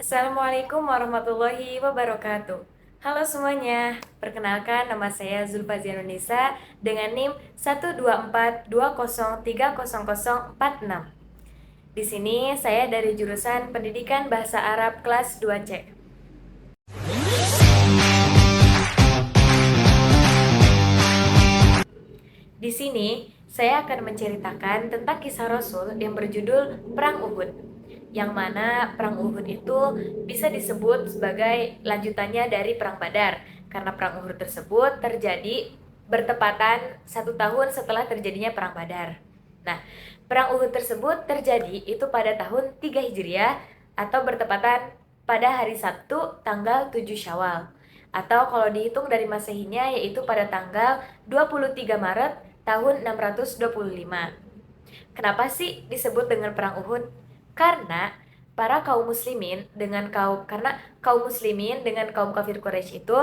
Assalamualaikum warahmatullahi wabarakatuh. Halo semuanya, perkenalkan nama saya Zulfa Zianunisa dengan NIM 12420300046. Di sini saya dari jurusan Pendidikan Bahasa Arab kelas 2C. Di sini saya akan menceritakan tentang kisah Rasul yang berjudul Perang Uhud, yang mana Perang Uhud itu bisa disebut sebagai lanjutannya dari Perang Badar, karena Perang Uhud tersebut terjadi bertepatan 1 tahun setelah terjadinya Perang Badar. Nah, Perang Uhud tersebut terjadi itu pada tahun 3 Hijriah atau bertepatan pada hari Sabtu tanggal 7 Syawal. Atau kalau dihitung dari Masehinya yaitu pada tanggal 23 Maret tahun 625. Kenapa sih disebut dengan perang Uhud? Karena kaum muslimin dengan kaum kafir Quraisy itu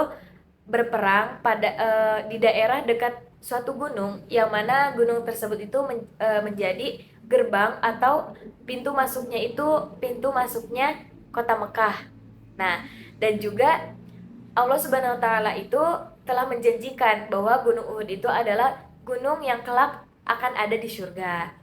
berperang di daerah dekat suatu gunung yang mana gunung tersebut itu menjadi gerbang atau pintu masuknya kota Mekah. Nah, dan juga Allah Subhanahu wa taala itu telah menjanjikan bahwa Gunung Uhud itu adalah gunung yang kelak akan ada di surga.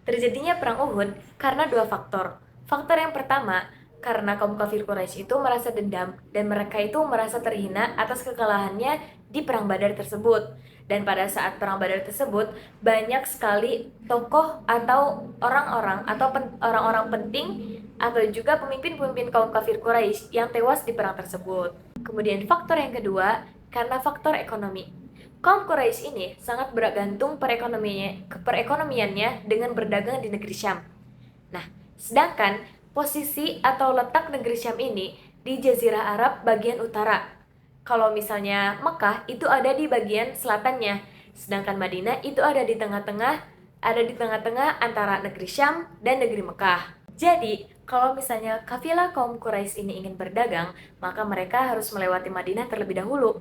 Terjadinya perang Uhud karena dua faktor. Faktor yang pertama, karena kaum kafir Quraisy itu merasa dendam dan mereka itu merasa terhina atas kekalahannya di perang Badar tersebut. Dan pada saat perang Badar tersebut, banyak sekali tokoh atau orang-orang penting atau juga pemimpin-pemimpin kaum kafir Quraisy yang tewas di perang tersebut. Kemudian faktor yang kedua, karena faktor ekonomi. Kaum Quraisy ini sangat bergantung perekonomiannya dengan berdagang di negeri Syam. Nah, sedangkan posisi atau letak negeri Syam ini di Jazirah Arab bagian utara. Kalau misalnya Mekah itu ada di bagian selatannya, sedangkan Madinah itu ada di tengah-tengah antara negeri Syam dan negeri Mekah. Jadi, kalau misalnya kafilah kaum Quraisy ini ingin berdagang, maka mereka harus melewati Madinah terlebih dahulu.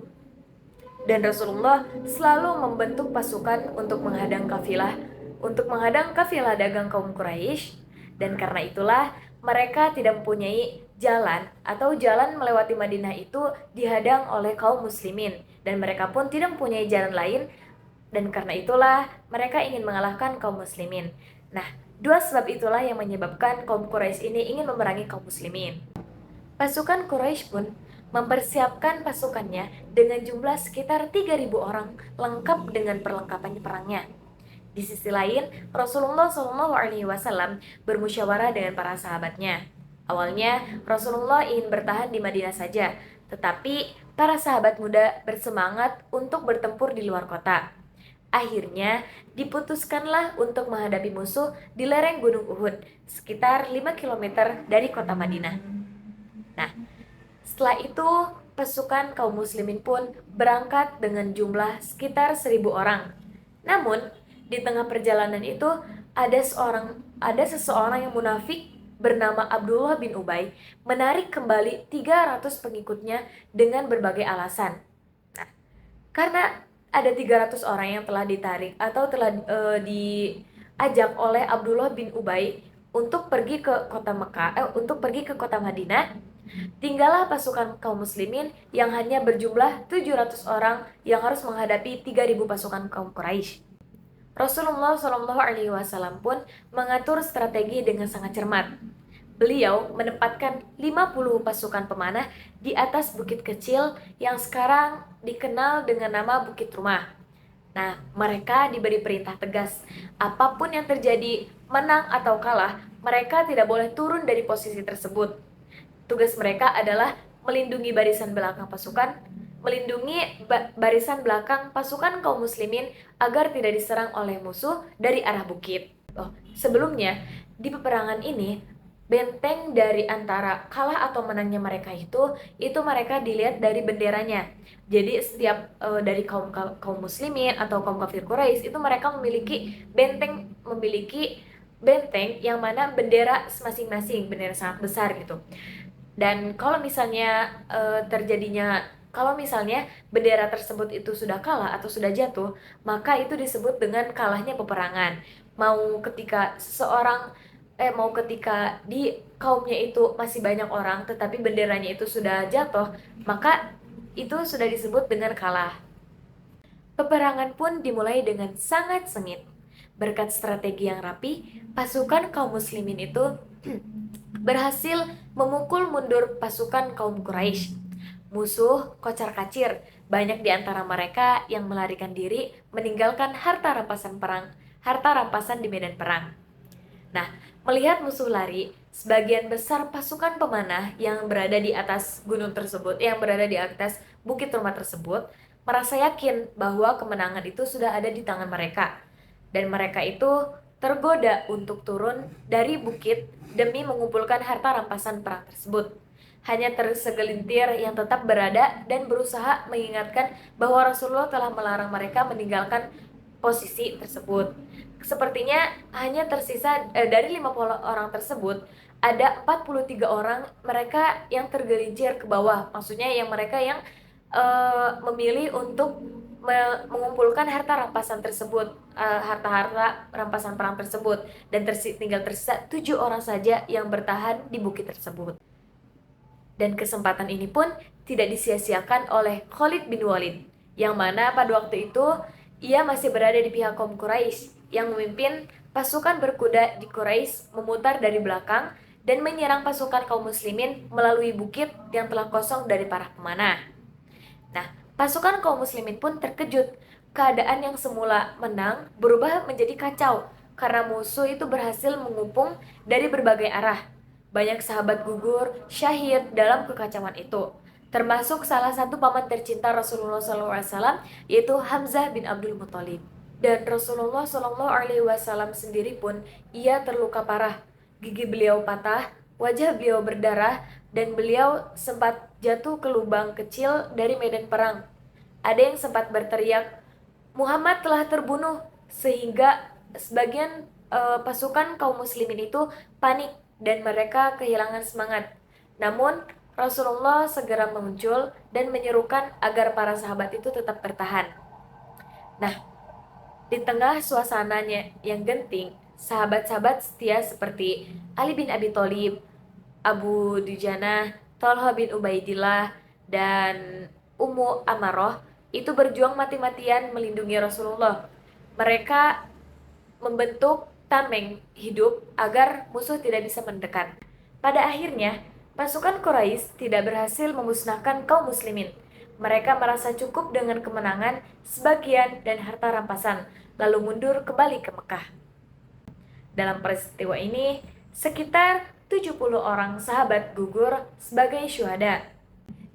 Dan Rasulullah selalu membentuk pasukan untuk menghadang kafilah dagang kaum Quraisy. Dan karena itulah mereka tidak mempunyai jalan melewati Madinah itu dihadang oleh kaum muslimin, dan mereka pun tidak mempunyai jalan lain, dan karena itulah mereka ingin mengalahkan kaum muslimin. Nah, dua sebab itulah yang menyebabkan kaum Quraisy ini ingin memerangi kaum muslimin. Pasukan Quraisy pun mempersiapkan pasukannya dengan jumlah sekitar 3.000 orang lengkap dengan perlengkapan perangnya. Di sisi lain, Rasulullah SAW bermusyawarah dengan para sahabatnya. Awalnya, Rasulullah ingin bertahan di Madinah saja, tetapi para sahabat muda bersemangat untuk bertempur di luar kota. Akhirnya, diputuskanlah untuk menghadapi musuh di lereng Gunung Uhud, sekitar 5 kilometer dari kota Madinah. Nah, setelah itu pasukan kaum muslimin pun berangkat dengan jumlah sekitar 1.000 orang. Namun, di tengah perjalanan itu ada seseorang yang munafik bernama Abdullah bin Ubay menarik kembali 300 pengikutnya dengan berbagai alasan. Nah, karena ada 300 orang yang telah ditarik atau telah diajak oleh Abdullah bin Ubay untuk pergi ke kota Madinah. Tinggallah pasukan kaum muslimin yang hanya berjumlah 700 orang yang harus menghadapi 3.000 pasukan kaum Quraisy. Rasulullah Shallallahu Alaihi Wasallam pun mengatur strategi dengan sangat cermat. Beliau menempatkan 50 pasukan pemanah di atas bukit kecil yang sekarang dikenal dengan nama Bukit Rumah. Nah, mereka diberi perintah tegas, apapun yang terjadi, menang atau kalah, mereka tidak boleh turun dari posisi tersebut. Tugas mereka adalah melindungi barisan belakang pasukan kaum muslimin agar tidak diserang oleh musuh dari arah bukit. Sebelumnya, di peperangan ini, benteng dari antara kalah atau menangnya mereka itu mereka dilihat dari benderanya. Jadi setiap dari kaum muslimin atau kaum kafir Quraisy itu mereka memiliki benteng yang mana bendera masing-masing, bendera sangat besar gitu. Dan kalau misalnya bendera tersebut itu sudah kalah atau sudah jatuh, maka itu disebut dengan kalahnya peperangan. Mau ketika seseorang mau ketika di kaumnya itu masih banyak orang tetapi benderanya itu sudah jatuh, maka itu sudah disebut dengan kalah. Peperangan pun dimulai dengan sangat sengit. Berkat strategi yang rapi, pasukan kaum muslimin itu berhasil memukul mundur pasukan kaum Quraisy. Musuh kocar-kacir, banyak di antara mereka yang melarikan diri meninggalkan harta rampasan di medan perang. Nah, melihat musuh lari, sebagian besar pasukan pemanah yang berada di atas gunung tersebut, yang berada di atas bukit rumah tersebut, merasa yakin bahwa kemenangan itu sudah ada di tangan mereka. Dan mereka itu tergoda untuk turun dari bukit demi mengumpulkan harta rampasan perang tersebut. Hanya tersegelintir yang tetap berada dan berusaha mengingatkan bahwa Rasulullah telah melarang mereka meninggalkan posisi tersebut. Sepertinya hanya tersisa dari 50 orang tersebut, ada 43 orang mereka yang tergelincir ke bawah. Maksudnya yang mereka yang memilih untuk mengumpulkan harta rampasan tersebut, harta-harta rampasan perang tersebut, dan tinggal tersisa 7 orang saja yang bertahan di bukit tersebut. Dan kesempatan ini pun tidak disia-siakan oleh Khalid bin Walid, yang mana pada waktu itu ia masih berada di pihak kaum Quraisy yang memimpin pasukan berkuda di Quraisy memutar dari belakang dan menyerang pasukan kaum muslimin melalui bukit yang telah kosong dari para pemanah. Nah, pasukan kaum muslimin pun terkejut. Keadaan yang semula menang berubah menjadi kacau karena musuh itu berhasil mengepung dari berbagai arah. Banyak sahabat gugur, syahid dalam kekacauan itu. Termasuk salah satu paman tercinta Rasulullah SAW, yaitu Hamzah bin Abdul Muthalib. Dan Rasulullah SAW sendiri pun ia terluka parah. Gigi beliau patah, wajah beliau berdarah, dan beliau sempat jatuh ke lubang kecil dari medan perang. Ada yang sempat berteriak, Muhammad telah terbunuh, sehingga sebagian pasukan kaum muslimin itu panik dan mereka kehilangan semangat. Namun Rasulullah segera muncul dan menyerukan agar para sahabat itu tetap bertahan. Nah, di tengah suasananya yang genting, sahabat-sahabat setia seperti Ali bin Abi Thalib, Abu Dujana, Thalha bin Ubaidillah, dan Ummu Amarah itu berjuang mati-matian melindungi Rasulullah. Mereka membentuk tameng hidup agar musuh tidak bisa mendekat. Pada akhirnya, pasukan Quraisy tidak berhasil memusnahkan kaum muslimin. Mereka merasa cukup dengan kemenangan sebagian dan harta rampasan, lalu mundur kembali ke Mekah. Dalam peristiwa ini, sekitar 70 orang sahabat gugur sebagai syuhada.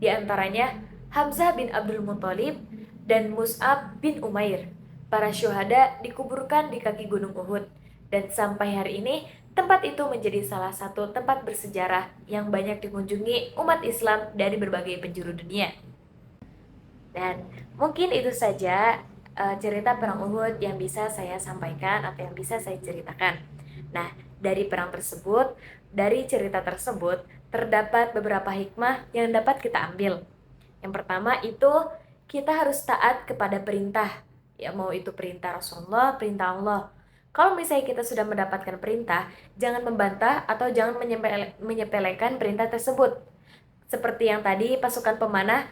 Di antaranya Hamzah bin Abdul Muthalib dan Mus'ab bin Umair. Para syuhada dikuburkan di kaki Gunung Uhud, dan sampai hari ini tempat itu menjadi salah satu tempat bersejarah yang banyak dikunjungi umat Islam dari berbagai penjuru dunia. Dan mungkin itu saja cerita perang Uhud yang bisa saya sampaikan atau yang bisa saya ceritakan. Nah, dari perang tersebut, dari cerita tersebut, terdapat beberapa hikmah yang dapat kita ambil. Yang pertama itu kita harus taat kepada perintah, ya mau itu perintah Rasulullah, perintah Allah. Kalau misalnya kita sudah mendapatkan perintah, jangan membantah atau jangan menyepelekan perintah tersebut. Seperti yang tadi pasukan pemanah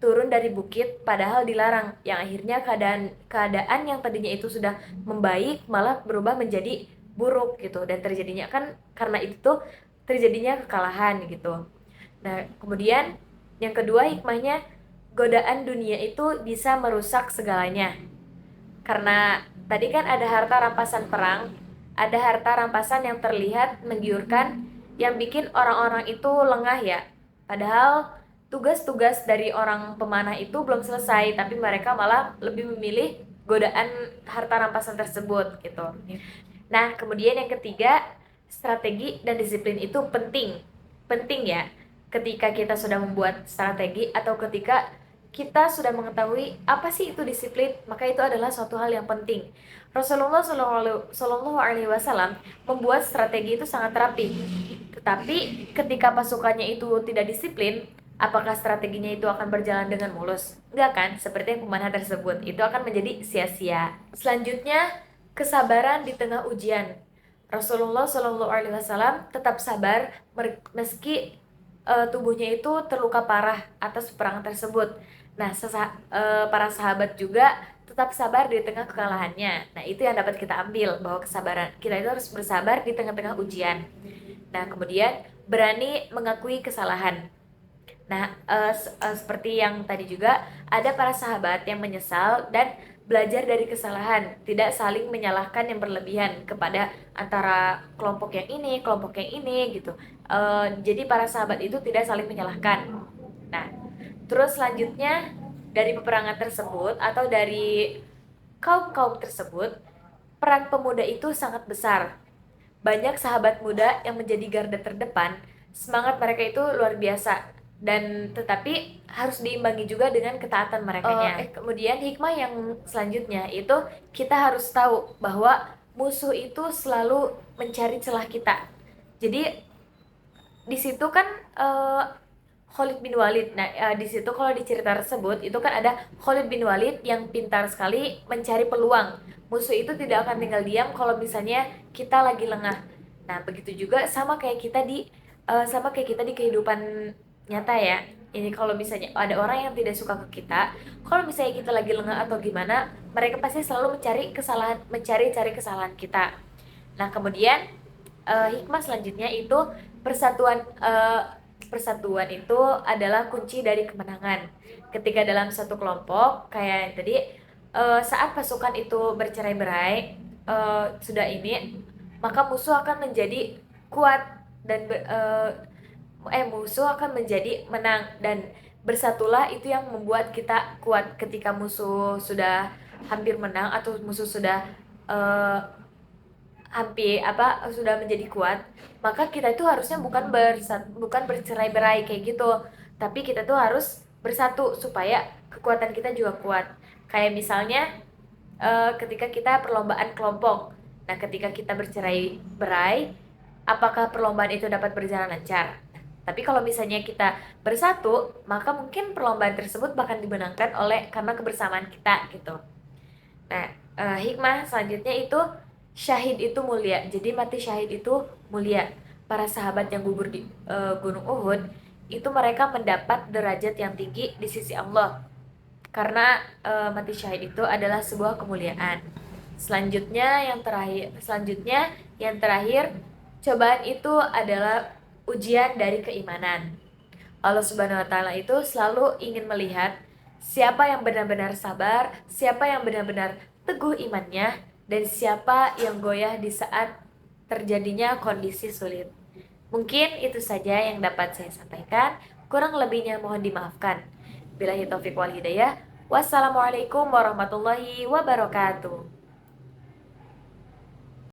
turun dari bukit padahal dilarang, yang akhirnya keadaan yang tadinya itu sudah membaik malah berubah menjadi buruk gitu, dan terjadinya kan karena itu tuh terjadinya kekalahan gitu. Nah, kemudian yang kedua hikmahnya, godaan dunia itu bisa merusak segalanya. Karena tadi kan ada harta rampasan perang, ada harta rampasan yang terlihat menggiurkan, yang bikin orang-orang itu lengah ya. Padahal tugas-tugas dari orang pemanah itu belum selesai, tapi mereka malah lebih memilih godaan harta rampasan tersebut gitu. Nah, kemudian yang ketiga, strategi dan disiplin itu penting. Penting ya, ketika kita sudah membuat strategi atau ketika kita sudah mengetahui apa sih itu disiplin, maka itu adalah suatu hal yang penting. Rasulullah Shallallahu Alaihi Wasallam membuat strategi itu sangat rapi. Tetapi ketika pasukannya itu tidak disiplin, apakah strateginya itu akan berjalan dengan mulus? Enggak kan? Seperti yang pemanah tersebut, itu akan menjadi sia-sia. Selanjutnya, kesabaran di tengah ujian. Rasulullah Shallallahu Alaihi Wasallam tetap sabar meski tubuhnya itu terluka parah atas peperangan tersebut. Nah, para sahabat juga tetap sabar di tengah kekalahannya. Nah, itu yang dapat kita ambil, bahwa kesabaran kita itu harus bersabar di tengah-tengah ujian. Nah, kemudian berani mengakui kesalahan. Nah, seperti yang tadi juga, ada para sahabat yang menyesal dan belajar dari kesalahan, tidak saling menyalahkan yang berlebihan kepada antara kelompok yang ini, kelompok yang ini gitu. Jadi para sahabat itu tidak saling menyalahkan. Nah, terus selanjutnya dari peperangan tersebut atau dari kaum-kaum tersebut, peran pemuda itu sangat besar. Banyak sahabat muda yang menjadi garda terdepan, semangat mereka itu luar biasa, dan tetapi harus diimbangi juga dengan ketaatan mereka. Kemudian hikmah yang selanjutnya itu, kita harus tahu bahwa musuh itu selalu mencari celah kita. Jadi di situ kan Khalid bin Walid. Nah, di situ kalau di cerita tersebut itu kan ada Khalid bin Walid yang pintar sekali mencari peluang. Musuh itu tidak akan tinggal diam kalau misalnya kita lagi lengah. Nah, begitu juga sama kayak kita di kehidupan nyata ya. Ini kalau misalnya ada orang yang tidak suka ke kita, kalau misalnya kita lagi lengah atau gimana, mereka pasti selalu mencari-cari kesalahan kita. Nah, kemudian hikmah selanjutnya itu, persatuan itu adalah kunci dari kemenangan. Ketika dalam satu kelompok, kayak yang tadi, saat pasukan itu bercerai-berai, sudah ini, maka musuh akan menjadi kuat dan musuh akan menjadi menang, dan bersatulah itu yang membuat kita kuat. Ketika musuh sudah hampir menang atau musuh sudah eh, hampir sudah menjadi kuat, maka kita itu harusnya bukan bercerai-berai kayak gitu, tapi kita tuh harus bersatu supaya kekuatan kita juga kuat. Kayak misalnya ketika kita perlombaan kelompok, nah ketika kita bercerai-berai, apakah perlombaan itu dapat berjalan lancar? Tapi kalau misalnya kita bersatu, maka mungkin perlombaan tersebut bahkan dimenangkan karena kebersamaan kita gitu. Nah, hikmah selanjutnya itu, syahid itu mulia. Jadi mati syahid itu mulia. Para sahabat yang gugur di Gunung Uhud itu, mereka mendapat derajat yang tinggi di sisi Allah. Karena mati syahid itu adalah sebuah kemuliaan. Selanjutnya yang terakhir, cobaan itu adalah ujian dari keimanan. Allah Subhanahu wa taala itu selalu ingin melihat siapa yang benar-benar sabar, siapa yang benar-benar teguh imannya, dan siapa yang goyah di saat terjadinya kondisi sulit. Mungkin itu saja yang dapat saya sampaikan. Kurang lebihnya mohon dimaafkan. Billahi taufiq wal hidayah. Wassalamualaikum warahmatullahi wabarakatuh.